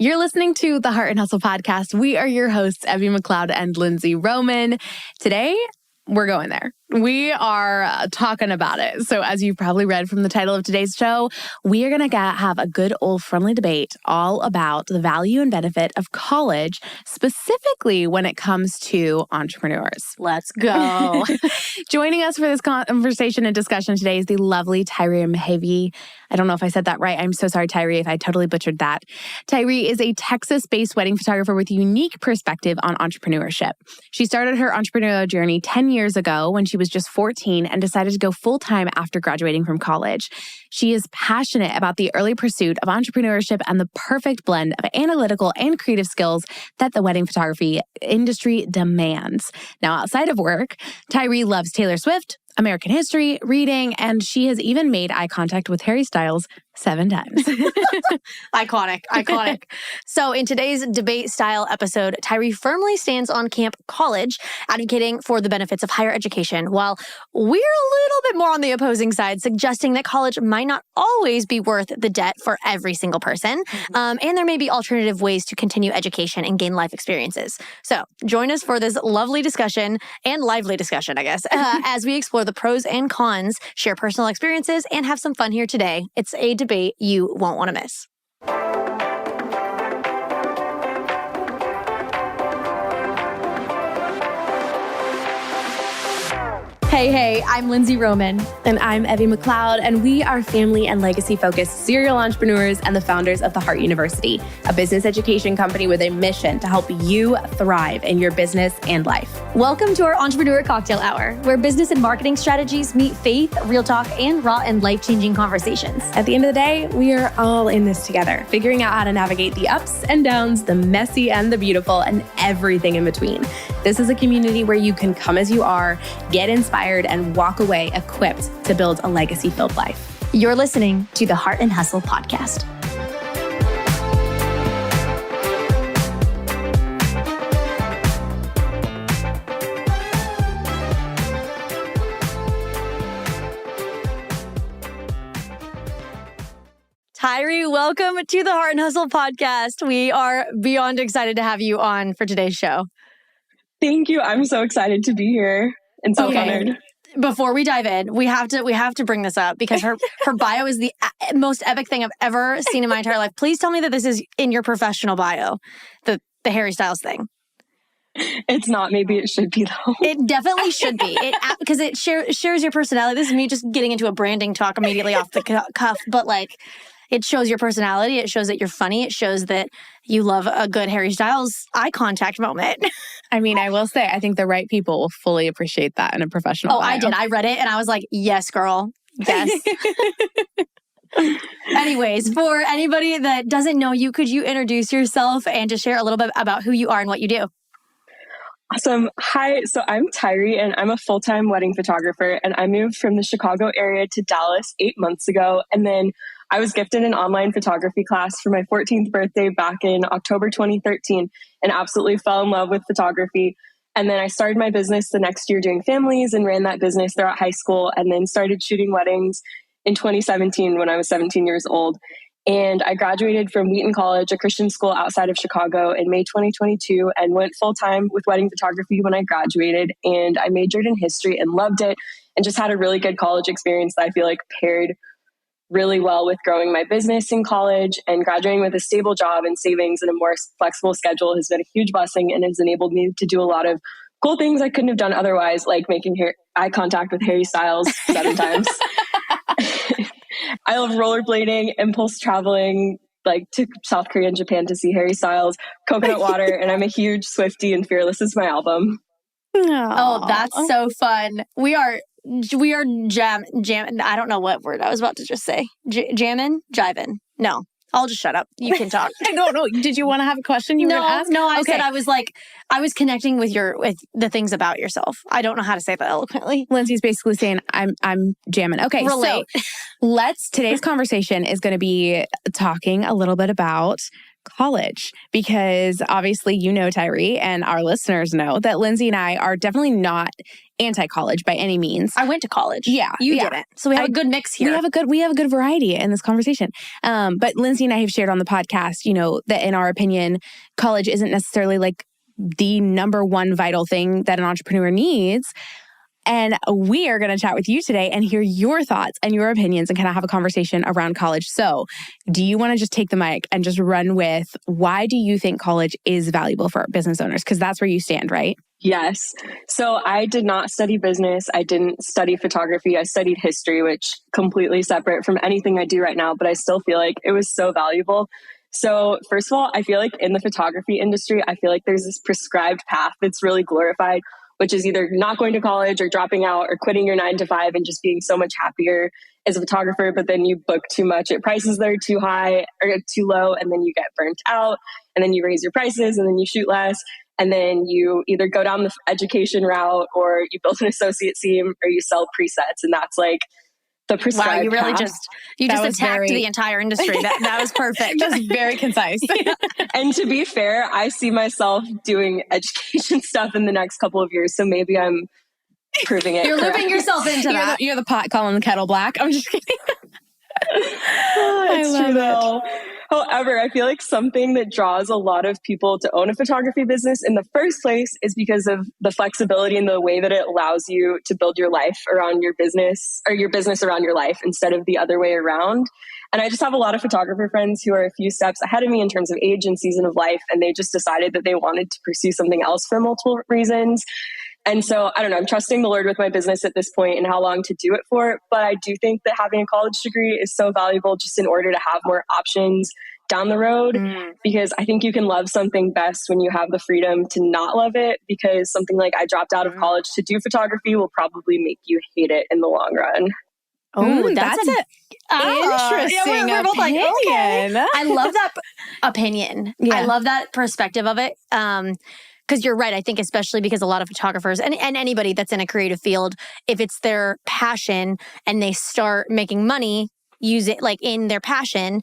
You're listening to the Heart and Hustle podcast. We are your hosts, Evie McLeod and Lindsay Roman. Today, we're going there. We are talking about it. So as you've probably read from the title of today's show, we are going to have a good old friendly debate all about the value and benefit of college, specifically when it comes to entrepreneurs. Let's go. Joining us for this conversation and discussion today is the lovely Tyrie Mehaffey. I don't know if I said that right. I'm so sorry, Tyrie, if I totally butchered that. Tyrie is a Texas-based wedding photographer with a unique perspective on entrepreneurship. She started her entrepreneurial journey 10 years ago when she was just 14 and decided to go full-time after graduating from college. She is passionate about the early pursuit of entrepreneurship and the perfect blend of analytical and creative skills that the wedding photography industry demands. Now, outside of work, Tyrie loves Taylor Swift, American history, reading, and she has even made eye contact with Harry Styles 7 times. Iconic. So in today's debate-style episode, Tyrie firmly stands on camp college, advocating for the benefits of higher education, while we're a little bit more on the opposing side, suggesting that college might not always be worth the debt for every single person, and there may be alternative ways to continue education and gain life experiences. So join us for this lovely discussion, and lively discussion, I guess, as we explore the pros and cons, share personal experiences, and have some fun here today. It's a debate you won't want to miss. Hey, I'm Lindsay Roman. And I'm Evie McLeod, and we are family and legacy-focused serial entrepreneurs and the founders of The Heart University, a business education company with a mission to help you thrive in your business and life. Welcome to our Entrepreneur Cocktail Hour, where business and marketing strategies meet faith, real talk, and raw and life-changing conversations. At the end of the day, we are all in this together, figuring out how to navigate the ups and downs, the messy and the beautiful, and everything in between. This is a community where you can come as you are, get inspired, and walk away equipped to build a legacy-filled life. You're listening to the Heart and Hustle podcast. Tyrie, welcome to the Heart and Hustle podcast. We are beyond excited to have you on for today's show. Thank you. I'm so excited to be here and so honored. Before we dive in, we have to bring this up because her bio is the most epic thing I've ever seen in my entire life. Please tell me that this is in your professional bio, the Harry Styles thing. It's not. Maybe it should be, though. It definitely should be. Because it shares your personality. This is me just getting into a branding talk immediately off the cuff, but it shows your personality. It shows that you're funny. It shows that you love a good Harry Styles eye contact moment. I mean, I will say, I think the right people will fully appreciate that in a professional bio. I did. I read it and I was like, yes, girl. Yes. Anyways, for anybody that doesn't know you, could you introduce yourself and just share a little bit about who you are and what you do? Awesome. Hi. So I'm Tyrie and I'm a full-time wedding photographer, and I moved from the Chicago area to Dallas 8 months ago. And then I was gifted an online photography class for my 14th birthday back in October 2013 and absolutely fell in love with photography. And then I started my business the next year doing families and ran that business throughout high school, and then started shooting weddings in 2017 when I was 17 years old. And I graduated from Wheaton College, a Christian school outside of Chicago, in May 2022 and went full-time with wedding photography when I graduated. And I majored in history and loved it and just had a really good college experience that I feel like paired really well with growing my business in college. And graduating with a stable job and savings and a more flexible schedule has been a huge blessing and has enabled me to do a lot of cool things I couldn't have done otherwise, like making eye contact with Harry Styles 7 times. I love rollerblading, impulse traveling, like to South Korea and Japan to see Harry Styles, coconut water, and I'm a huge Swiftie, and Fearless is my album. Aww. Oh, that's so fun. We are jam. I don't know what word I was about to just say. Jamming? Jiving. No, I'll just shut up. You can talk. I don't know. Did you want to have a question you were going to ask? No, I said I was connecting with the things about yourself. I don't know how to say that eloquently. Lindsay's basically saying I'm jamming. Okay, relate. So today's conversation is going to be talking a little bit about college, because obviously, Tyrie, and our listeners know that Lindsay and I are definitely not anti-college by any means. I went to college. Yeah. You didn't. So we have a good mix here. We have a good variety in this conversation. But Lindsay and I have shared on the podcast, that in our opinion, college isn't necessarily like the number one vital thing that an entrepreneur needs. And we are going to chat with you today and hear your thoughts and your opinions and kind of have a conversation around college. So do you want to just take the mic and just run with why do you think college is valuable for business owners? Because that's where you stand, right? Yes. So I did not study business. I didn't study photography. I studied history, which completely separate from anything I do right now, but I still feel like it was so valuable. So first of all, I feel like in the photography industry, I feel like there's this prescribed path that's really glorified, which is either not going to college or dropping out or quitting your 9 to 5 and just being so much happier as a photographer. But then you book too much at prices that are too high or too low, and then you get burnt out, and then you raise your prices, and then you shoot less. And then you either go down the education route or you build an associate team or you sell presets. And that's like the prescribed Wow, you really path. just attacked the entire industry. That was perfect. Just very concise. And to be fair, I see myself doing education stuff in the next couple of years. So maybe I'm proving it. You're looping yourself into that. You're the pot calling the kettle black. I'm just kidding. It's true though. However, I feel like something that draws a lot of people to own a photography business in the first place is because of the flexibility and the way that it allows you to build your life around your business or your business around your life instead of the other way around. And I just have a lot of photographer friends who are a few steps ahead of me in terms of age and season of life. And they just decided that they wanted to pursue something else for multiple reasons. And so, I don't know, I'm trusting the Lord with my business at this point and how long to do it for. But I do think that having a college degree is so valuable just in order to have more options down the road, because I think you can love something best when you have the freedom to not love it, because something like I dropped out of college to do photography will probably make you hate it in the long run. Oh, that's an interesting we're both like, opinion. okay. I love that opinion. Yeah. I love that perspective of it. Because you're right. I think especially because a lot of photographers and anybody that's in a creative field, if it's their passion and they start making money using like in their passion,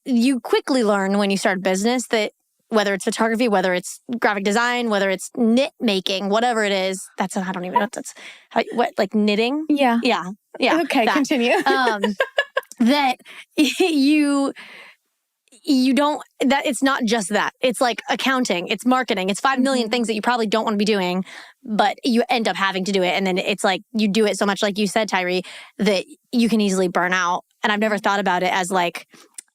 you quickly learn when you start a business that whether it's photography, whether it's graphic design, whether it's knit making, whatever it is, I don't even know what that's, like knitting? Yeah. Yeah. Okay, continue. That you don't, that it's not just that. It's like accounting, it's marketing, it's 5 million things that you probably don't want to be doing, but you end up having to do it. And then it's like, you do it so much, like you said, Tyrie, that you can easily burn out. And I've never thought about it as like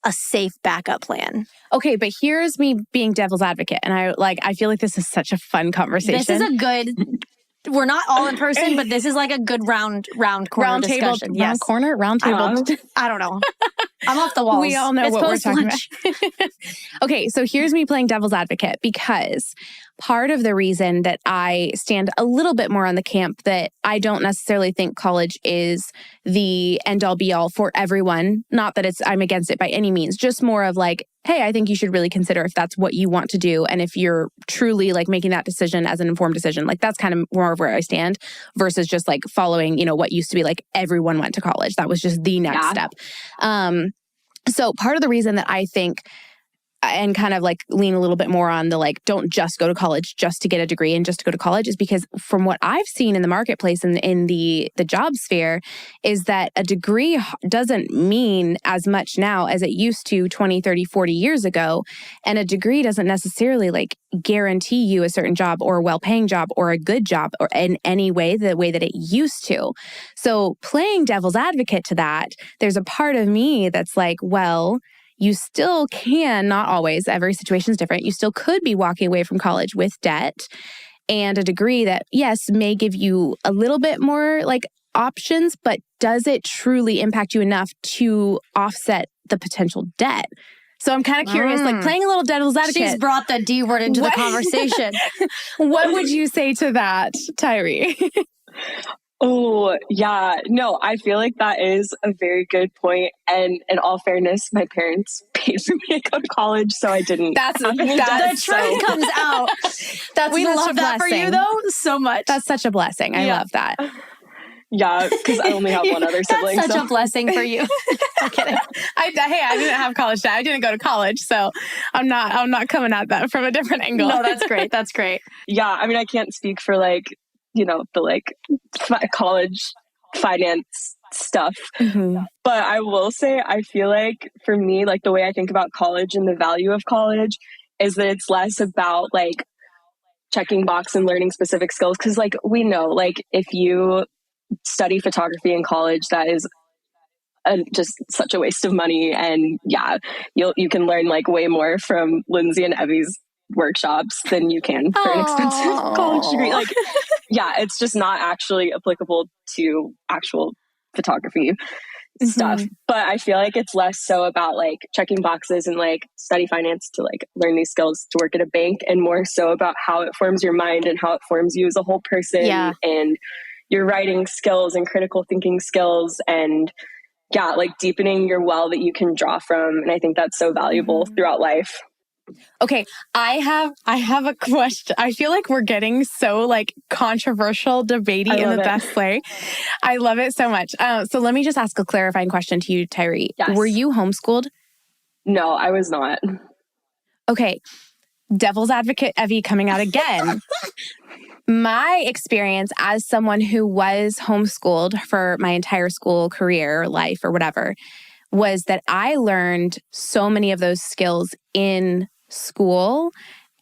a safe backup plan. Okay, but here's me being devil's advocate. And I feel like this is such a fun conversation. This is a good, we're not all in person, but this is like a good round corner discussion. Round corner, round table. I don't know. I'm off the walls. We all know what we're talking about. Okay, so here's me playing devil's advocate, because part of the reason that I stand a little bit more on the camp that I don't necessarily think college is the end-all be-all for everyone. Not that I'm against it by any means, just more of like, hey, I think you should really consider if that's what you want to do. And if you're truly like making that decision as an informed decision, like that's kind of more of where I stand versus just like following, what used to be like everyone went to college. That was just the next step. So part of the reason that I think and kind of like lean a little bit more on the like, don't just go to college just to get a degree and just to go to college is because from what I've seen in the marketplace and in the job sphere is that a degree doesn't mean as much now as it used to 20, 30, 40 years ago. And a degree doesn't necessarily like guarantee you a certain job or a well-paying job or a good job or in any way, the way that it used to. So playing devil's advocate to that, there's a part of me that's like, well, you still can, not always, every situation is different. You still could be walking away from college with debt and a degree that, yes, may give you a little bit more like options, but does it truly impact you enough to offset the potential debt? So I'm kind of curious, like playing a little devil's advocate. She's brought the D word into the conversation. What would you say to that, Tyrie? Oh, yeah. No, I feel like that is a very good point. And in all fairness, my parents paid for me to go to college, so I didn't. The truth comes out. We love that for you, though, so much. That's such a blessing. I love that. Yeah, because I only have one other sibling. That's such a blessing for you. I'm kidding. I didn't have college debt. I didn't go to college, so I'm not coming at that from a different angle. No, that's great. That's great. Yeah, I mean, I can't speak for like the like college finance stuff. Mm-hmm. But I will say, I feel like for me, like the way I think about college and the value of college is that it's less about like checking box and learning specific skills. Cause like we know, like if you study photography in college, that is just such a waste of money. And yeah, you can learn like way more from Lindsay and Evie's workshops than you can for an expensive college degree. Like, yeah, it's just not actually applicable to actual photography stuff. But I feel like it's less so about like checking boxes and like study finance to like learn these skills to work at a bank, and more so about how it forms your mind and how it forms you as a whole person, and your writing skills and critical thinking skills, and yeah, like deepening your well that you can draw from. And I think that's so valuable throughout life. Okay, I have a question. I feel like we're getting so like controversial, debatey in the best way. I love it so much. So let me just ask a clarifying question to you, Tyrie. Yes. Were you homeschooled? No, I was not. Okay, devil's advocate Evie coming out again. My experience as someone who was homeschooled for my entire school career, life, or whatever, was that I learned so many of those skills in school,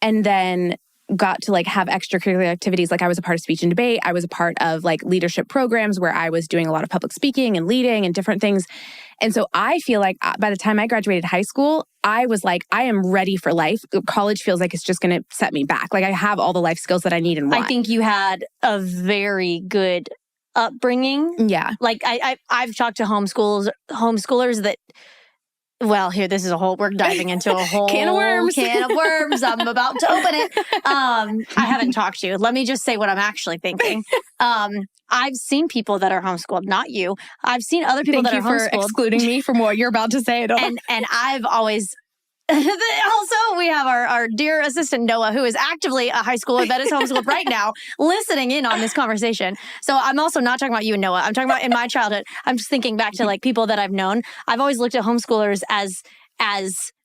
and then got to like have extracurricular activities. Like I was a part of speech and debate. I was a part of like leadership programs where I was doing a lot of public speaking and leading and different things. And so I feel like by the time I graduated high school, I was like, I am ready for life. College feels like it's just going to set me back. Like I have all the life skills that I need and want. I think you had a very good upbringing. Yeah. Like I've talked to homeschoolers that, well, here, this is we're diving into a whole can of worms. I'm about to open it. I haven't talked to you. Let me just say what I'm actually thinking. I've seen people that are homeschooled, not you. I've seen other people that are homeschooled. Thank you for excluding me from what you're about to say. And I've always... Also, we have our dear assistant, Noah, who is actively a high schooler that is homeschooled right now, listening in on this conversation. So I'm also not talking about you and Noah. I'm talking about in my childhood. I'm just thinking back to like people that I've known. I've always looked at homeschoolers as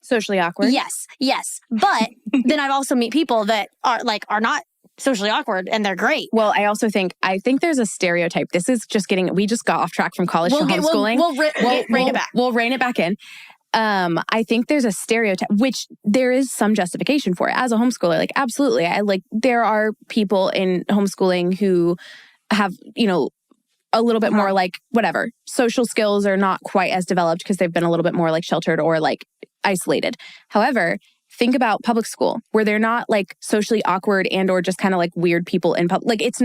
socially awkward. Yes. But then I've also meet people that are not socially awkward, and they're great. Well, I think there's a stereotype. This is we just got off track from college to homeschooling. We'll rein it back. We'll rein it back in. I think there's a stereotype, which there is some justification for it. As a homeschooler, like absolutely, there are people in homeschooling who have, a little bit more like whatever social skills are not quite as developed because they've been a little bit more like sheltered or like isolated. However, think about public school where they're not like socially awkward and or just kind of like weird people in public. Like it's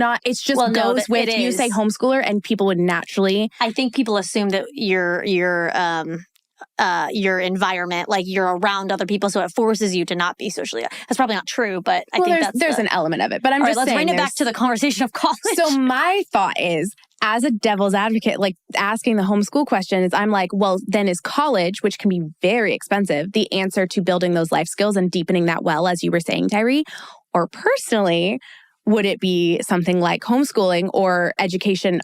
just goes with you say homeschooler and people would naturally. I think people assume that your environment, like you're around other people, so it forces you to not be socially. That's probably not true, but I think there's an element of it. But I'm just saying, let's bring it back to the conversation of college. So my thought is, as a devil's advocate, like asking the homeschool question is, I'm like, well, then is college, which can be very expensive, the answer to building those life skills and deepening that well, as you were saying, Tyrie? Or personally, would it be something like homeschooling or education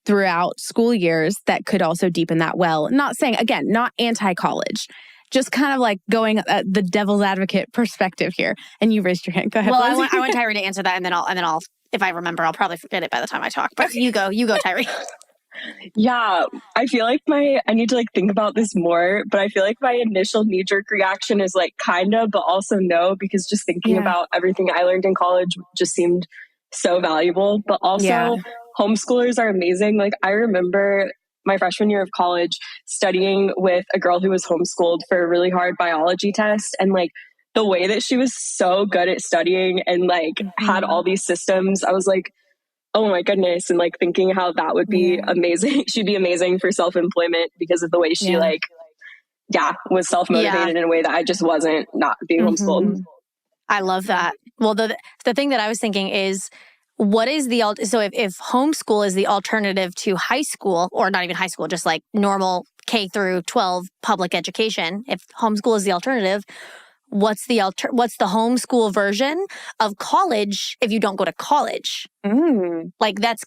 throughout school years that could also deepen that well? Not saying, again, not anti-college, just kind of like going the devil's advocate perspective here. And you raised your hand. Go ahead. Well, I want Tyrie to answer that, and then I'll, if I remember, I'll probably forget it by the time I talk. But you go, Tyrie. Yeah, I feel like I need to like think about this more, but I feel like my initial knee-jerk reaction is like kinda, but also no, because just thinking about everything I learned in college just seemed so valuable. But also homeschoolers are amazing. Like I remember my freshman year of college studying with a girl who was homeschooled for a really hard biology test, and like the way that she was so good at studying and like had all these systems, I was like, oh my goodness. And like thinking how that would be amazing. She'd be amazing for self-employment because of the way she was self-motivated in a way that I just wasn't, not being homeschooled. I love that. Well, the thing that I was thinking is, what is so if homeschool is the alternative to high school, or not even high school, just like normal K through 12 public education, if homeschool is the alternative, what's the homeschool version of college if you don't go to college? Like that's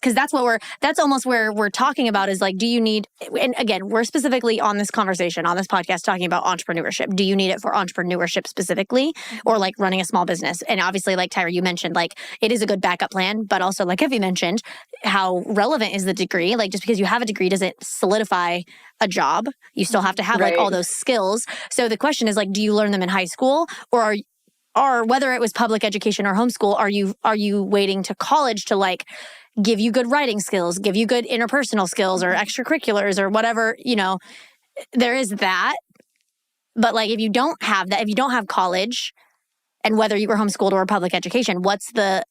almost where we're talking about is like, do you need, and again, we're specifically on this conversation, on this podcast, talking about entrepreneurship. Do you need it for entrepreneurship specifically, or like running a small business? And obviously, like Tyrie, you mentioned, like it is a good backup plan, but also like Effie mentioned, how relevant is the degree? Like just because you have a degree doesn't solidify a job. You still have to have like all those skills. So the question is like, do you learn them in high school, or whether it was public education or homeschool, are you waiting to college to like give you good writing skills, give you good interpersonal skills or extracurriculars or whatever, there is that. But like, if you don't have that, if you don't have college, and whether you were homeschooled or public education, what are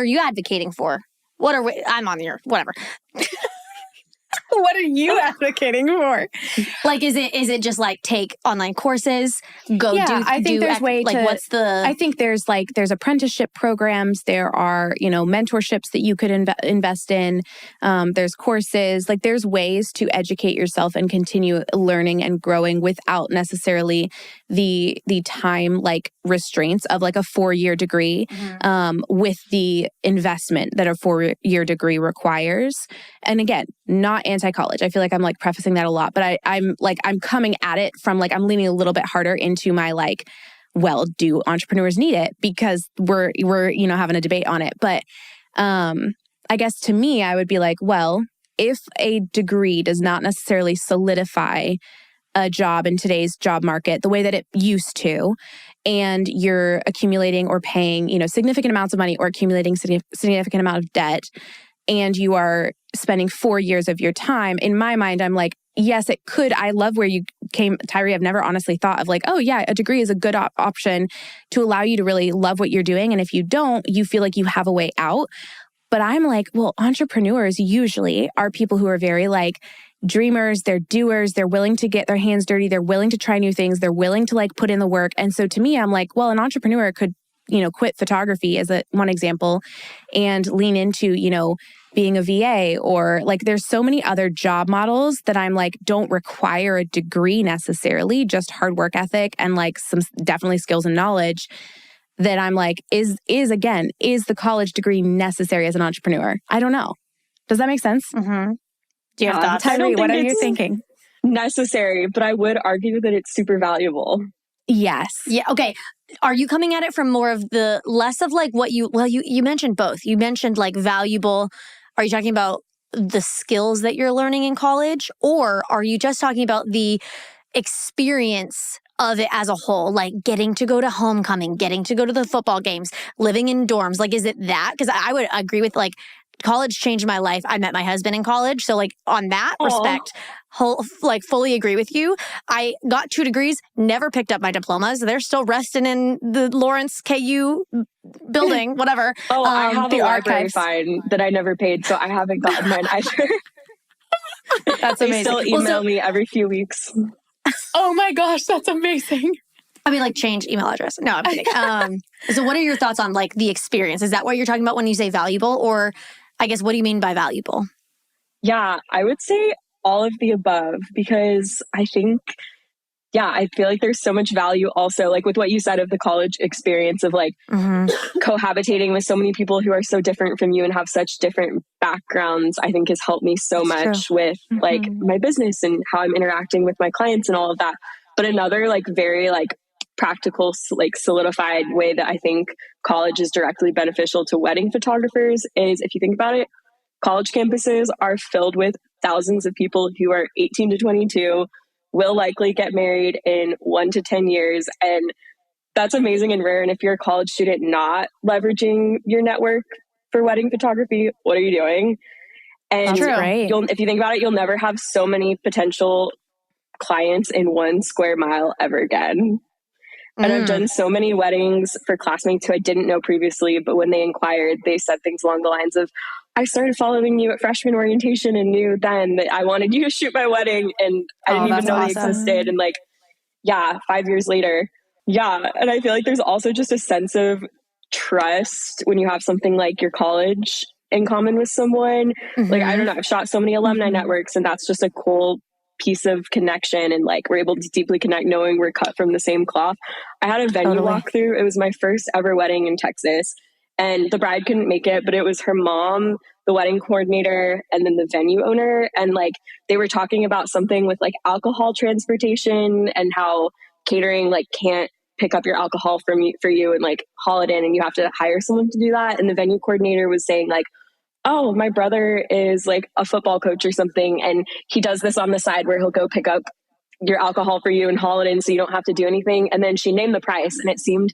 you advocating for? I'm on your, whatever. What are you advocating for? Like, is it just like take online courses, I think there's I think there's apprenticeship programs. There are, mentorships that you could invest in. There's courses, like there's ways to educate yourself and continue learning and growing without necessarily the time like restraints of like a 4-year degree, with the investment that a 4-year degree requires. And again, not anti-college. I feel like I'm like prefacing that a lot, but I'm coming at it from like, I'm leaning a little bit harder into my like, well, do entrepreneurs need it? Because we're having a debate on it. But I guess to me, I would be like, well, if a degree does not necessarily solidify a job in today's job market the way that it used to, and you're accumulating or paying, significant amounts of money or accumulating significant amount of debt, and you are spending 4 years of your time, in my mind, I'm like, yes, it could. I love where you came, Tyrie. I've never honestly thought of like, oh yeah, a degree is a good option to allow you to really love what you're doing. And if you don't, you feel like you have a way out. But I'm like, well, entrepreneurs usually are people who are very like dreamers, they're doers, they're willing to get their hands dirty, they're willing to try new things, they're willing to like put in the work. And so to me, I'm like, well, an entrepreneur could, quit photography as one example and lean into, being a VA, or like there's so many other job models that I'm like, don't require a degree necessarily, just hard work ethic and like some definitely skills and knowledge, that I'm like, is the college degree necessary as an entrepreneur? I don't know. Does that make sense? Mm-hmm. Do you have thoughts? Tyrie, what are you thinking? Necessary, but I would argue that it's super valuable. Yes. Yeah. Okay. Are you coming at it from more of the less of like what you mentioned both. You mentioned like valuable. Are you talking about the skills that you're learning in college, or are you just talking about the experience of it as a whole, like getting to go to homecoming, getting to go to the football games, living in dorms? Like, is it that? Because I would agree with like college changed my life. I met my husband in college. So like on that respect, fully agree with you. I got 2 degrees, never picked up my diplomas. They're still resting in the Lawrence KU building, whatever. Oh, I have a library fine that I never paid, so I haven't gotten mine either. That's amazing. They still email me every few weeks. Oh my gosh, that's amazing. I mean, like change email address. No, I'm kidding. So what are your thoughts on like the experience? Is that what you're talking about when you say valuable? Or I guess, what do you mean by valuable? Yeah, I would say all of the above, because I think, I feel like there's so much value also, like with what you said of the college experience of like cohabitating with so many people who are so different from you and have such different backgrounds, I think has helped me so much with like my business and how I'm interacting with my clients and all of that. But another like very like practical, like solidified way that I think college is directly beneficial to wedding photographers is, if you think about it, college campuses are filled with thousands of people who are 18 to 22, will likely get married in 1 to 10 years. And that's amazing and rare. And if you're a college student not leveraging your network for wedding photography, what are you doing? And if you think about it, you'll never have so many potential clients in 1 square mile ever again. And I've done so many weddings for classmates who I didn't know previously, but when they inquired, they said things along the lines of, I started following you at freshman orientation and knew then that I wanted you to shoot my wedding, and I didn't even know they existed. And like, 5 years later. Yeah. And I feel like there's also just a sense of trust when you have something like your college in common with someone. Like, I don't know, I've shot so many alumni networks, and that's just a cool piece of connection, and like we're able to deeply connect knowing we're cut from the same cloth. I had a venue walkthrough. It was my first ever wedding in Texas, and the bride couldn't make it, but it was her mom, the wedding coordinator, and then the venue owner. And like they were talking about something with like alcohol transportation and how catering like can't pick up your alcohol for you and like haul it in, and you have to hire someone to do that. And the venue coordinator was saying like, oh, my brother is like a football coach or something, and he does this on the side where he'll go pick up your alcohol for you and haul it in so you don't have to do anything. And then she named the price, and it seemed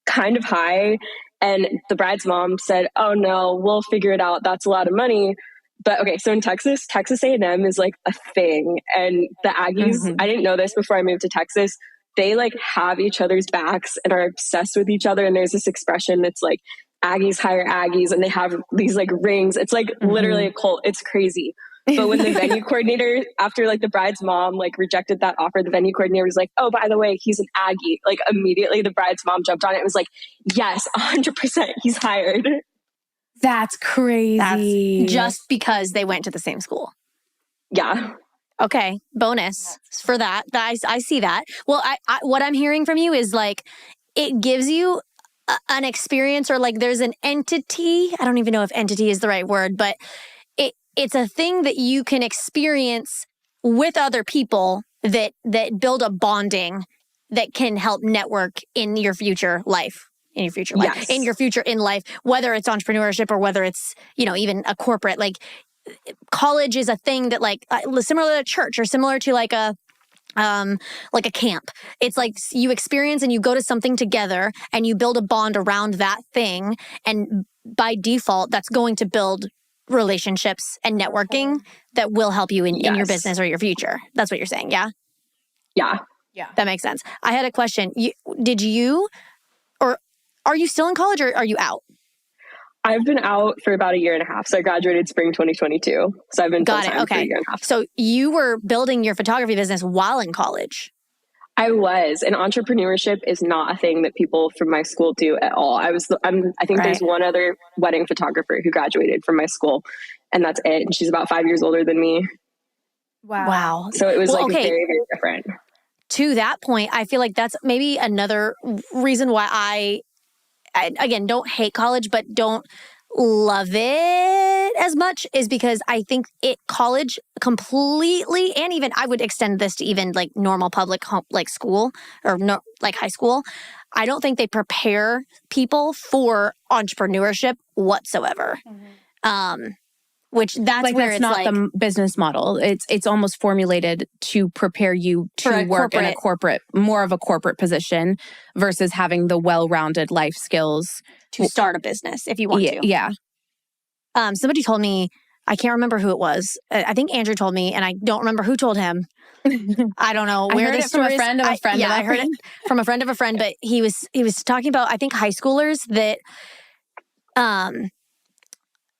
kind of high. And the bride's mom said, oh no, we'll figure it out. That's a lot of money. But okay, so in Texas A&M is like a thing. And the Aggies, I didn't know this before I moved to Texas, they like have each other's backs and are obsessed with each other. And there's this expression that's like, Aggies hire Aggies, and they have these like rings. It's like literally a cult. It's crazy. But when the venue coordinator, after like the bride's mom like rejected that offer, the venue coordinator was like, oh, by the way, he's an Aggie. Like immediately the bride's mom jumped on it and was like, yes, 100% he's hired. That's crazy. That's just because they went to the same school. Yeah. Okay, bonus for that. I see that. Well, I what I'm hearing from you is like, it gives you an experience, or like there's an entity. I don't even know if entity is the right word, but it's a thing that you can experience with other people that build a bonding that can help network in your future life. In your future life, yes. In your future in life, whether it's entrepreneurship or whether it's, even a corporate, like college is a thing that like similar to church or similar to like a camp. It's like you experience and you go to something together and you build a bond around that thing. And by default, that's going to build relationships and networking that will help you in your business or your future. That's what you're saying. Yeah. Yeah. Yeah. That makes sense. I had a question. Or are you still in college or are you out? I've been out for about a year and a half. So I graduated spring 2022. So I've been full-time for a year and a half. So you were building your photography business while in college. I was. And entrepreneurship is not a thing that people from my school do at all. I think there's one other wedding photographer who graduated from my school, and that's it. And she's about 5 years older than me. Wow. So it was very, very different. To that point, I feel like that's maybe another reason why I again, don't hate college, but don't love it as much, is because I think college completely, and even I would extend this to even like normal public like school or no, like high school. I don't think they prepare people for entrepreneurship whatsoever. Which that's like where that's it's not like the business model. It's almost formulated to prepare you to work in more of a corporate position versus having the well-rounded life skills to start a business if you want to. Yeah. Somebody told me, I can't remember who it was. I think Andrew told me, and I don't remember who told him. I don't know where this from a friend of a friend. I heard it from a friend of a friend, but he was talking about, I think, high schoolers that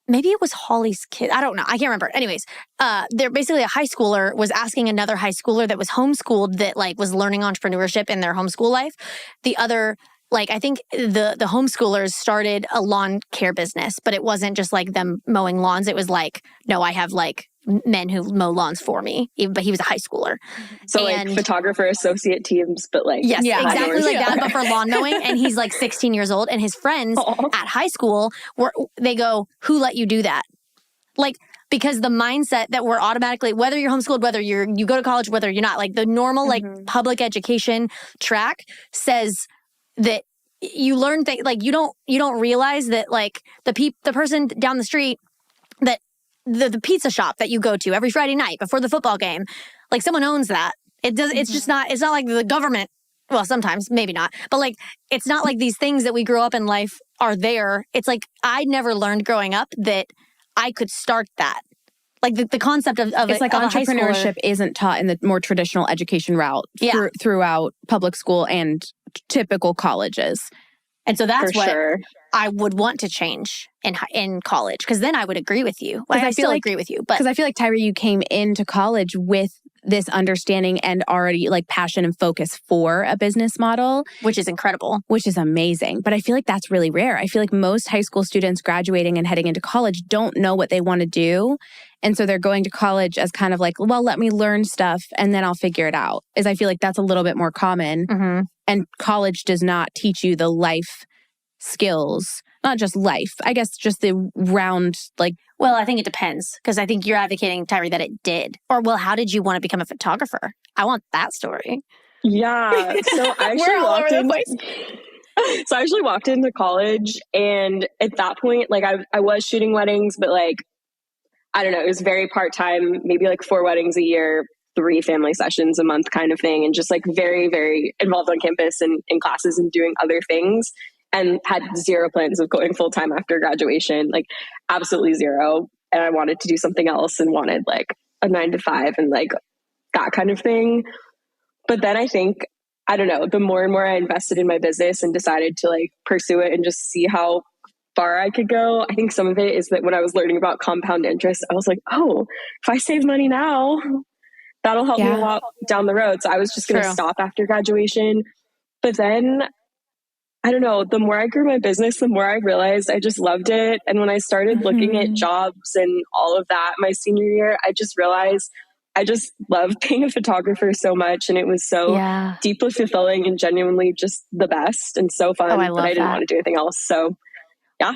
maybe it was Holly's kid. I don't know. I can't remember. Anyways, they're basically a high schooler was asking another high schooler that was homeschooled that like was learning entrepreneurship in their homeschool life. The other, like, I think the homeschoolers started a lawn care business, but it wasn't just like them mowing lawns. It was like, no, I have like men who mow lawns for me. But he was a high schooler. So like photographer associate teams, but like yes, exactly like that, but for lawn mowing. And he's like 16 years old, and his friends at high school they go, "Who let you do that?" Like, because the mindset that we're automatically, whether you're homeschooled, whether you go to college, whether you're not, like the normal like public education track says that you learn things, like you don't realize that like the person down the street, that the pizza shop that you go to every Friday night before the football game, like someone owns that. It does. It's just not. It's not like the government. Well, sometimes maybe not, but like it's not like these things that we grow up in life are there. It's like I never learned growing up that I could start that. Like the concept of it's like entrepreneurship isn't taught in the more traditional education route throughout public school and typical colleges. And so that's what I would want to change in college, because then I would agree with you. I still agree with you, but because I feel like, Tyrie, you came into college with this understanding and already like passion and focus for a business model. Which is incredible. Which is amazing. But I feel like that's really rare. I feel like most high school students graduating and heading into college don't know what they want to do. And so they're going to college as kind of like, well, let me learn stuff and then I'll figure it out. Is I feel like that's a little bit more common. Mm-hmm. And college does not teach you the life skills, not just life, I guess just the round, like. Well, I think it depends because I think you're advocating, Tyrie, that it did. Or, well, how did you want to become a photographer? I want that story. Yeah. So I actually walked into college, and at that point, like I was shooting weddings, but like, I don't know, it was very part-time, maybe like 4 weddings a year, 3 family sessions a month kind of thing. And just like very, very involved on campus and in classes and doing other things, and had 0 plans of going full-time after graduation, like absolutely 0. And I wanted to do something else and wanted like a 9-to-5 and like that kind of thing. But then I think, I don't know, the more and more I invested in my business and decided to like pursue it and just see how far I could go. I think some of it is that when I was learning about compound interest, I was like, oh, if I save money now, that'll help me a lot down the road. So I was just going to stop after graduation. But then, I don't know, the more I grew my business, the more I realized I just loved it. And when I started looking at jobs and all of that my senior year, I just realized I just love being a photographer so much. And it was so deeply fulfilling and genuinely just the best and so fun. But I didn't want to do anything else. So yeah.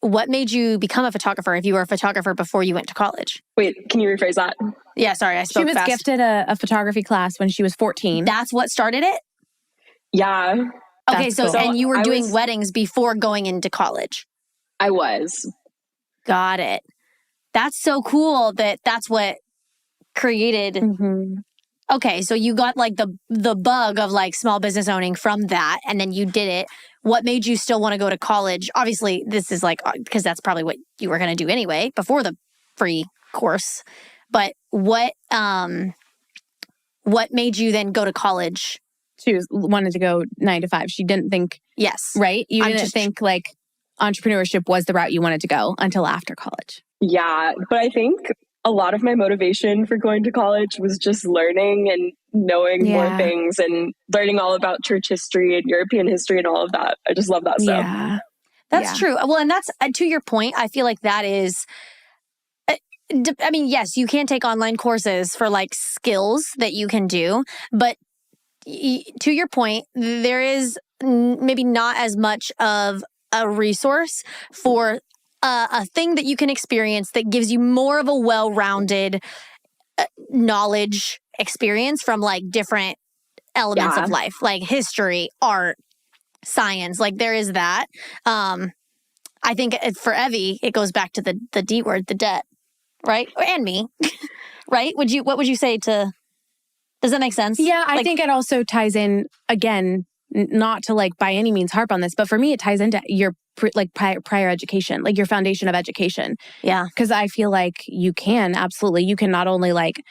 What made you become a photographer if you were a photographer before you went to college? Wait, can you rephrase that? Yeah, sorry, I spoke fast. She was gifted a photography class when she was 14. That's what started it? Yeah. Okay, so and you were doing weddings before going into college? I was. Got it. That's so cool that's what created... Mm-hmm. Okay, so you got like the bug of like small business owning from that, and then you did it. What made you still want to go to college? Obviously, this is like, because that's probably what you were going to do anyway before the free course. But what made you then go to college? She wanted to go 9 to 5. She didn't think, right? You didn't think like entrepreneurship was the route you wanted to go until after college. Yeah, but I think a lot of my motivation for going to college was just learning and knowing more things and learning all about church history and European history and all of that. I just love that stuff. Yeah, that's true. Well, and that's, to your point, I feel like that is, I mean, yes, you can take online courses for like skills that you can do, but to your point, there is maybe not as much of a resource for a thing that you can experience that gives you more of a well-rounded knowledge experience from like different elements of life, like history, art, science. Like there is that. I think for Evie, it goes back to the D word, the debt, right? And me, right? What would you say to? Does that make sense? Yeah, I think it also ties in, again, not to like by any means harp on this, but for me, it ties into your prior education, like your foundation of education. Yeah. Because I feel like you can not only like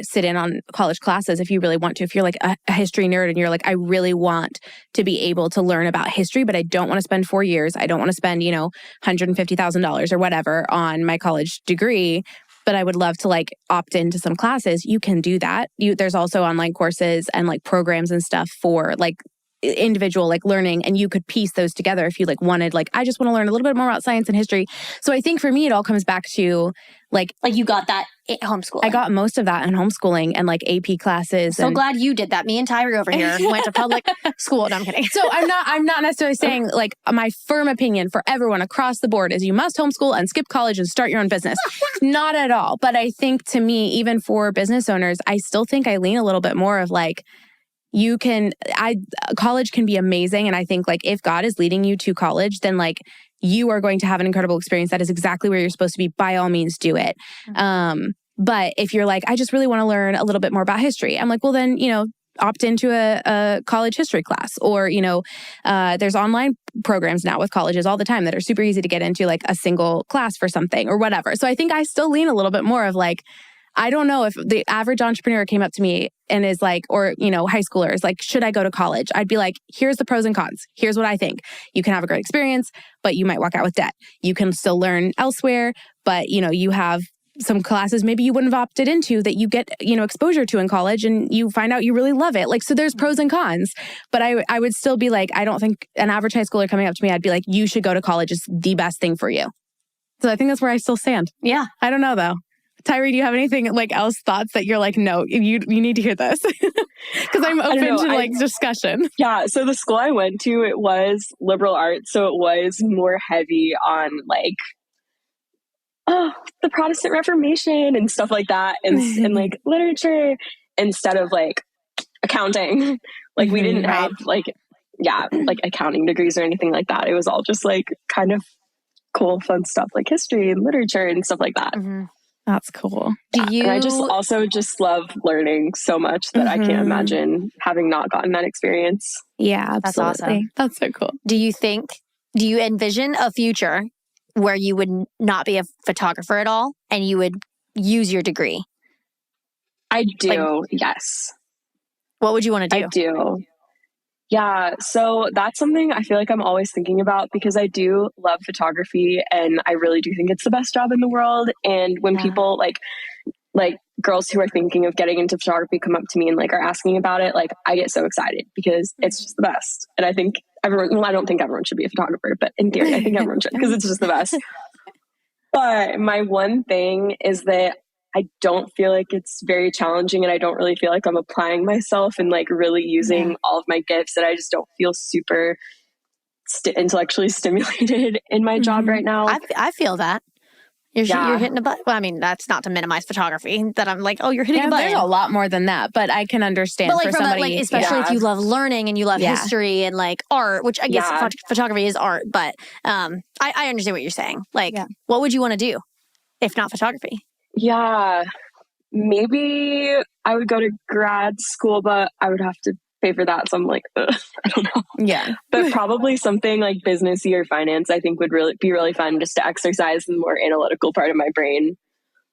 sit in on college classes if you really want to, if you're like a history nerd and you're like, I really want to be able to learn about history, but I don't want to spend 4 years. I don't want to spend, $150,000 or whatever on my college degree. But I would love to like opt into some classes. You can do that. There's also online courses and like programs and stuff for like individual like learning, and you could piece those together if you like wanted, like, I just want to learn a little bit more about science and history. So I think for me, it all comes back to like you got that at homeschooling. I got most of that in homeschooling and like AP classes. So glad you did that. Me and Tyrie over here went to public school. No, I'm kidding. So I'm not necessarily saying like my firm opinion for everyone across the board is you must homeschool and skip college and start your own business. Not at all. But I think to me, even for business owners, I still think I lean a little bit more of like, college can be amazing. And I think like if God is leading you to college, then like you are going to have an incredible experience. That is exactly where you're supposed to be. By all means, do it. Mm-hmm. But if you're like, I just really want to learn a little bit more about history, I'm like, well, then, opt into a college history class, or, there's online programs now with colleges all the time that are super easy to get into, like a single class for something or whatever. So I think I still lean a little bit more of like, I don't know if the average entrepreneur came up to me and is like, or, high schooler is like, should I go to college? I'd be like, here's the pros and cons. Here's what I think. You can have a great experience, but you might walk out with debt. You can still learn elsewhere, but, you have some classes maybe you wouldn't have opted into that you get, exposure to in college and you find out you really love it. Like, so there's pros and cons, but I would still be like, I don't think an average high schooler coming up to me, I'd be like, you should go to college. It's the best thing for you. So I think that's where I still stand. Yeah. I don't know though. Tyrie, do you have anything like else thoughts that you're like, no, you need to hear this? Because I'm open to like discussion. Yeah. So the school I went to, it was liberal arts. So it was more heavy on like, the Protestant Reformation and stuff like that. And like literature instead of like accounting. Like we didn't have like accounting degrees or anything like that. It was all just like kind of cool, fun stuff like history and literature and stuff like that. Mm-hmm. That's cool. And I just love learning so much that I can't imagine having not gotten that experience. Yeah, absolutely. That's awesome. That's so cool. Do you envision a future where you would not be a photographer at all and you would use your degree? I do, yes. What would you want to do? I do. Yeah, so that's something I feel like I'm always thinking about because I do love photography and I really do think it's the best job in the world. And when people like girls who are thinking of getting into photography come up to me and like are asking about it, like I get so excited because it's just the best. And I think I don't think everyone should be a photographer, but in theory, I think everyone should because it's just the best. But my one thing is that I don't feel like it's very challenging and I don't really feel like I'm applying myself and like really using all of my gifts, and I just don't feel super intellectually stimulated in my job right now. I feel that. You're hitting a button. Well, I mean, that's not to minimize photography. That I'm like, oh, you're hitting a button. There's a lot more than that, but I can understand but like for from somebody, especially if you love learning and you love history and like art, which I guess photography is art. But I understand what you're saying. Like, what would you want to do if not photography? Yeah, maybe I would go to grad school, but I would have to pay for that. So I'm like, I don't know. Yeah. But probably something like businessy or finance, I think would be really fun just to exercise the more analytical part of my brain.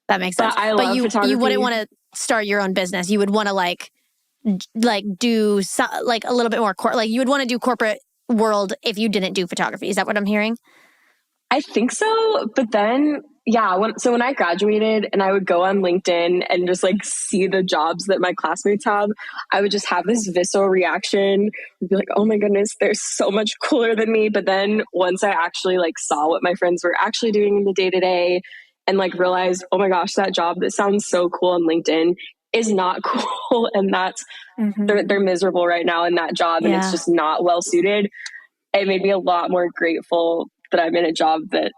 That makes sense. But you wouldn't want to start your own business. You would want to like do like a little bit more like you would want to do corporate world if you didn't do photography. Is that what I'm hearing? I think so. But then, when I graduated and I would go on LinkedIn and just like see the jobs that my classmates have, I would just have this visceral reaction. I'd be like, oh my goodness, they're so much cooler than me. But then once I actually like saw what my friends were actually doing in the day to day and like realized, oh my gosh, that job that sounds so cool on LinkedIn is not cool. And that's, they're miserable right now in that job and it's just not well suited. It made me a lot more grateful that I'm in a job that,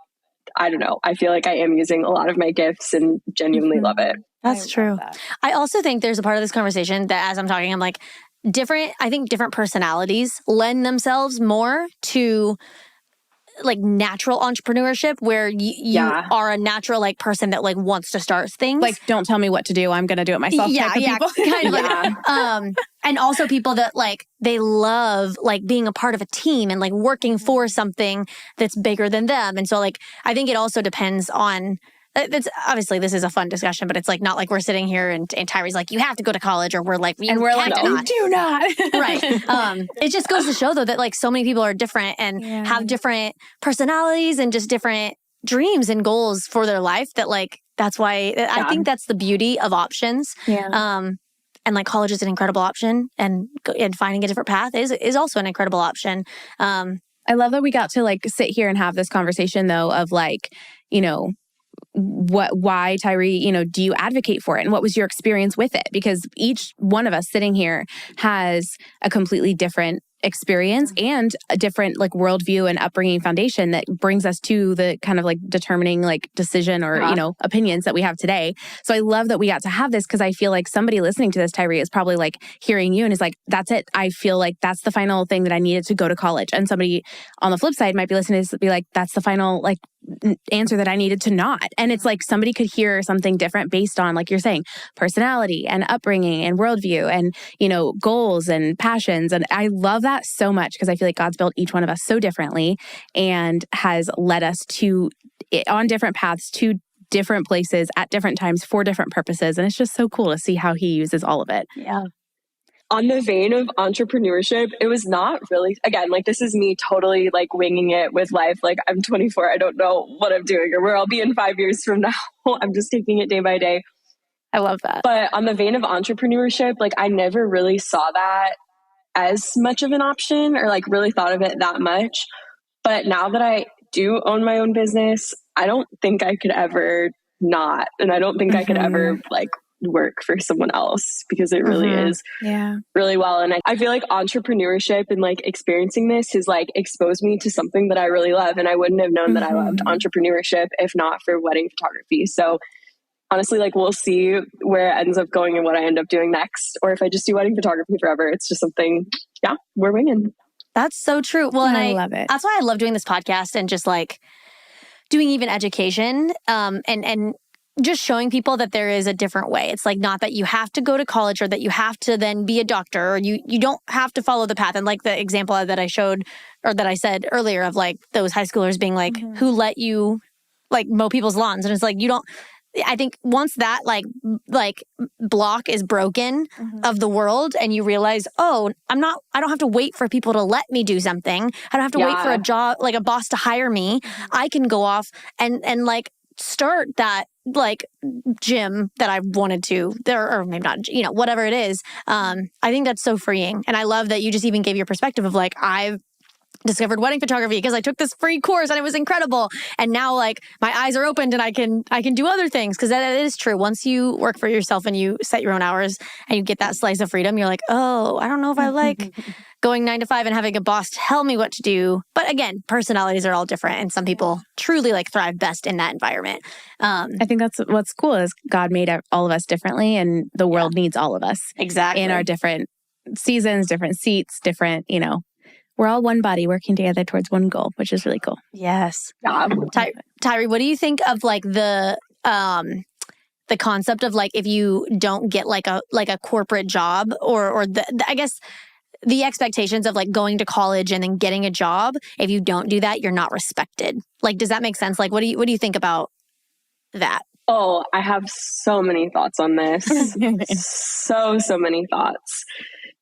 I don't know, I feel like I am using a lot of my gifts and genuinely love it. That's true. I also think there's a part of this conversation that as I'm talking, I'm like, I think different personalities lend themselves more to like natural entrepreneurship where you are a natural like person that like wants to start things. Like, don't tell me what to do. I'm going to do it myself. Type of people. Kind of like, and also people that like, they love like being a part of a team and like working for something that's bigger than them. And so like, I think it also depends on, it's obviously this is a fun discussion, but it's like not like we're sitting here and Tyrie's like, you have to go to college, or we're like, no, do not. Right. It just goes to show though that like so many people are different and have different personalities and just different dreams and goals for their life that like, that's why I think that's the beauty of options. Yeah. And like college is an incredible option and finding a different path is also an incredible option. I love that we got to like sit here and have this conversation though of like, why Tyrie, do you advocate for it? And what was your experience with it? Because each one of us sitting here has a completely different experience and a different like worldview and upbringing foundation that brings us to the kind of like determining like decision or, opinions that we have today. So I love that we got to have this because I feel like somebody listening to this, Tyrie, is probably like hearing you and is like, that's it. I feel like that's the final thing that I needed to go to college. And somebody on the flip side might be listening to this be like, that's the final like answer that I needed to not. And it's like somebody could hear something different based on, like you're saying, personality and upbringing and worldview and, goals and passions. And I love that so much because I feel like God's built each one of us so differently and has led us on different paths to different places at different times for different purposes. And it's just so cool to see how he uses all of it. Yeah. on the vein of entrepreneurship, it was not really, again, like this is me totally like winging it with life. Like I'm 24. I don't know what I'm doing or where I'll be in 5 years from now. I'm just taking it day by day. I love that. But on the vein of entrepreneurship, like I never really saw that as much of an option or like really thought of it that much. But now that I do own my own business, I don't think I could ever not. And I don't think I could ever like work for someone else because it really is really well. And I feel like entrepreneurship and like experiencing this has like exposed me to something that I really love. And I wouldn't have known that I loved entrepreneurship if not for wedding photography. So honestly, like we'll see where it ends up going and what I end up doing next. Or if I just do wedding photography forever, it's just something, we're winging. That's so true. Well, and I love it. That's why I love doing this podcast and just like doing even education and just showing people that there is a different way. It's like not that you have to go to college or that you have to then be a doctor or you don't have to follow the path. And like the example that I showed or that I said earlier of like those high schoolers being like, who let you like mow people's lawns? And it's like, you don't, I think once that like block is broken of the world and you realize, oh, I don't have to wait for people to let me do something. I don't have to wait for a job, like a boss to hire me. I can go off and like start that like gym that I wanted to there, or maybe not, whatever it is. I think that's so freeing. And I love that you just even gave your perspective of like, I've discovered wedding photography because I took this free course and it was incredible. And now like my eyes are opened and I can do other things because that is true. Once you work for yourself and you set your own hours and you get that slice of freedom, you're like, oh, I don't know if I like going 9 to 5 and having a boss tell me what to do. But again, personalities are all different and some people truly like thrive best in that environment. I think that's what's cool is God made all of us differently and the world needs all of us. Exactly. In our different seasons, different seats, different, we're all one body working together towards one goal, which is really cool. Yes. Tyrie, what do you think of like the concept of like if you don't get like a corporate job or I guess the expectations of like going to college and then getting a job, if you don't do that, you're not respected. Like, does that make sense? Like, what do you think about that? Oh, I have so many thoughts on this. so many thoughts.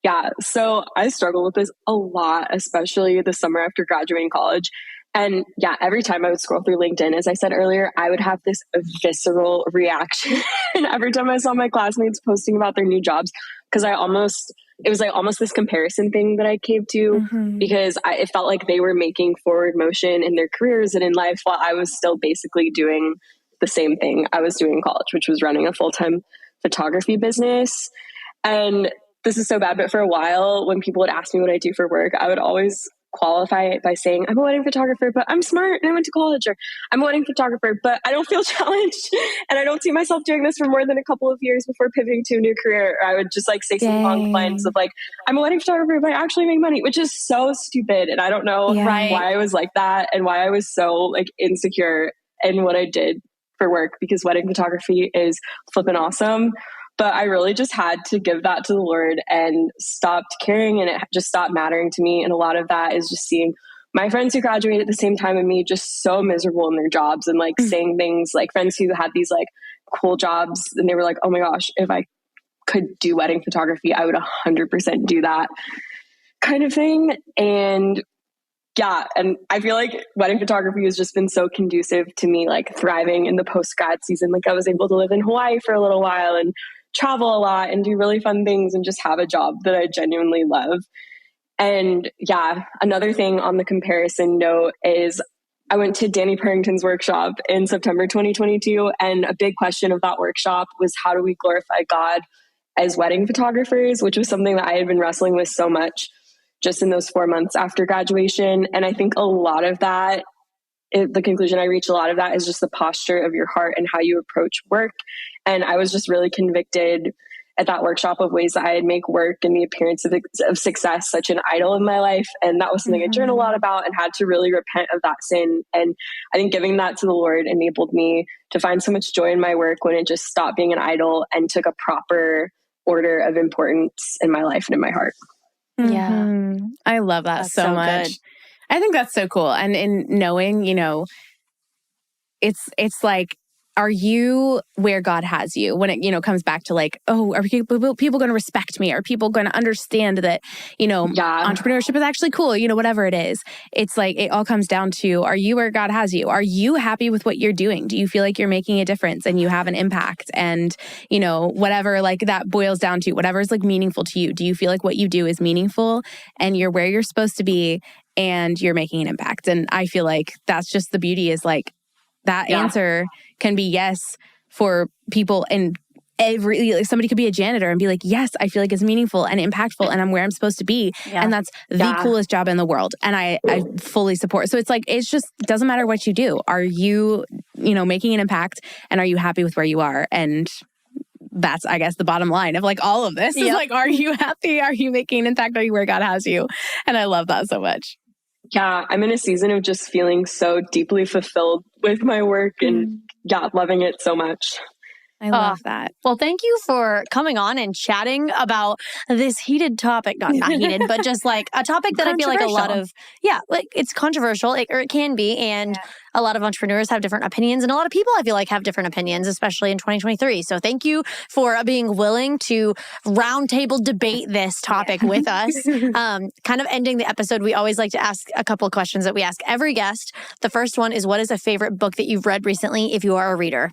Yeah. So I struggle with this a lot, especially the summer after graduating college. And every time I would scroll through LinkedIn, as I said earlier, I would have this visceral reaction every time I saw my classmates posting about their new jobs. Because it was like almost this comparison thing that I came to because it felt like they were making forward motion in their careers and in life while I was still basically doing the same thing I was doing in college, which was running a full-time photography business. And this is so bad, but for a while when people would ask me what I do for work, I would always qualify it by saying, I'm a wedding photographer, but I'm smart and I went to college, or I'm a wedding photographer, but I don't feel challenged and I don't see myself doing this for more than a couple of years before pivoting to a new career. Or I would just like say something along the lines of like, I'm a wedding photographer, but I actually make money, which is so stupid. And I don't know why I was like that and why I was so like insecure in what I did for work, because wedding photography is flippin' awesome. But I really just had to give that to the Lord and stopped caring, and it just stopped mattering to me. And a lot of that is just seeing my friends who graduated at the same time as me just so miserable in their jobs and like saying things like friends who had these like cool jobs and they were like, oh my gosh, if I could do wedding photography, I would 100% do that kind of thing. And and I feel like wedding photography has just been so conducive to me like thriving in the post-grad season. Like I was able to live in Hawaii for a little while and travel a lot and do really fun things and just have a job that I genuinely love. And another thing on the comparison note is I went to Danny Parrington's workshop in September 2022. And a big question of that workshop was, how do we glorify God as wedding photographers, which was something that I had been wrestling with so much just in those 4 months after graduation. And I think a lot of that, the conclusion I reached, a lot of that is just the posture of your heart and how you approach work. And I was just really convicted at that workshop of ways that I'd make work and the appearance of success such an idol in my life. And that was something I journaled a lot about and had to really repent of that sin. And I think giving that to the Lord enabled me to find so much joy in my work when it just stopped being an idol and took a proper order of importance in my life and in my heart. Yeah. I love that so much. Good. I think that's so cool. And in knowing, it's like, are you where God has you when it, comes back to like, oh, are people going to respect me? Are people going to understand that, entrepreneurship is actually cool? Whatever it is, it's like, it all comes down to, are you where God has you? Are you happy with what you're doing? Do you feel like you're making a difference and you have an impact? And, whatever like that boils down to, whatever is like meaningful to you. Do you feel like what you do is meaningful and you're where you're supposed to be and you're making an impact? And I feel like that's just the beauty is like, that answer can be yes for people, and somebody could be a janitor and be like, yes, I feel like it's meaningful and impactful and I'm where I'm supposed to be. Yeah. And that's the coolest job in the world. And I fully support. So it's like, it's just doesn't matter what you do. Are you, making an impact and are you happy with where you are? And that's, I guess, the bottom line of like all of this is like, are you happy? Are you making an impact? Are you where God has you? And I love that so much. Yeah, I'm in a season of just feeling so deeply fulfilled with my work and loving it so much. I love that. Well, thank you for coming on and chatting about this heated topic. Not heated, but just like a topic that I feel like a lot of, like it's controversial, or it can be. And a lot of entrepreneurs have different opinions. And a lot of people I feel like have different opinions, especially in 2023. So thank you for being willing to roundtable debate this topic with us. Kind of ending the episode, we always like to ask a couple of questions that we ask every guest. The first one is, what is a favorite book that you've read recently if you are a reader?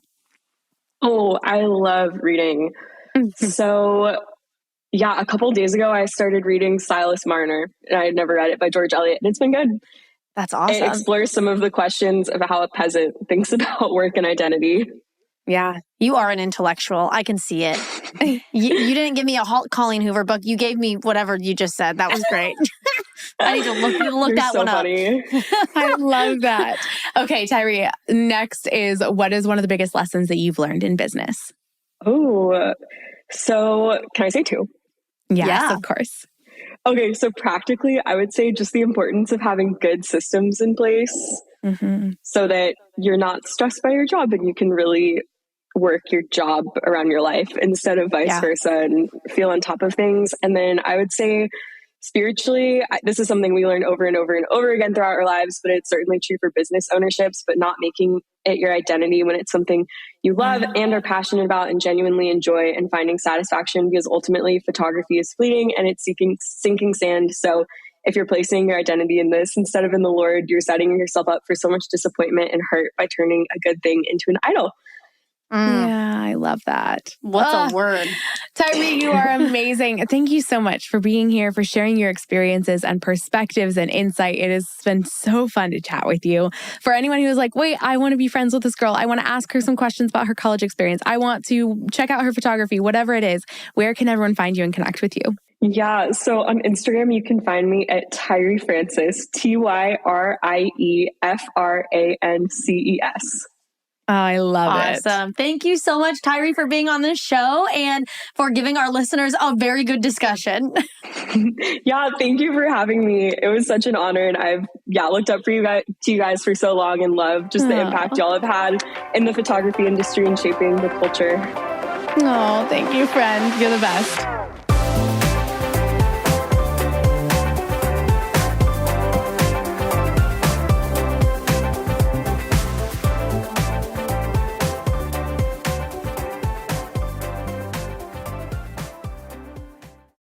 Oh, I love reading. So, a couple of days ago, I started reading Silas Marner, and I had never read it by George Eliot, and it's been good. That's awesome. It explores some of the questions of how a peasant thinks about work and identity. Yeah, you are an intellectual. I can see it. You didn't give me a Colleen Hoover book. You gave me whatever you just said. That was great. I need to look that one up. I love that. Okay, Tyrie, next is, what is one of the biggest lessons that you've learned in business? Oh, so can I say two? Yes, of course. Okay, so practically, I would say just the importance of having good systems in place so that you're not stressed by your job and you can really work your job around your life instead of vice versa and feel on top of things. And then I would say spiritually, this is something we learn over and over and over again throughout our lives, but it's certainly true for business ownerships, but not making it your identity when it's something you love and are passionate about and genuinely enjoy, and finding satisfaction, because ultimately photography is fleeting and it's sinking sand. So if you're placing your identity in this instead of in the Lord, you're setting yourself up for so much disappointment and hurt by turning a good thing into an idol. Yeah, I love that. What's a word? Tyrie, you are amazing. Thank you so much for being here, for sharing your experiences and perspectives and insight. It has been so fun to chat with you. For anyone who is like, wait, I want to be friends with this girl, I want to ask her some questions about her college experience, I want to check out her photography, whatever it is, where can everyone find you and connect with you? Yeah, so on Instagram, you can find me at Tyrie Frances, TyriefRances. I love it. Awesome. Thank you so much, Tyrie, for being on this show and for giving our listeners a very good discussion. Yeah, thank you for having me. It was such an honor, and I've looked up to you guys for so long and love just the impact y'all have had in the photography industry and shaping the culture. Oh, thank you, friend. You're the best.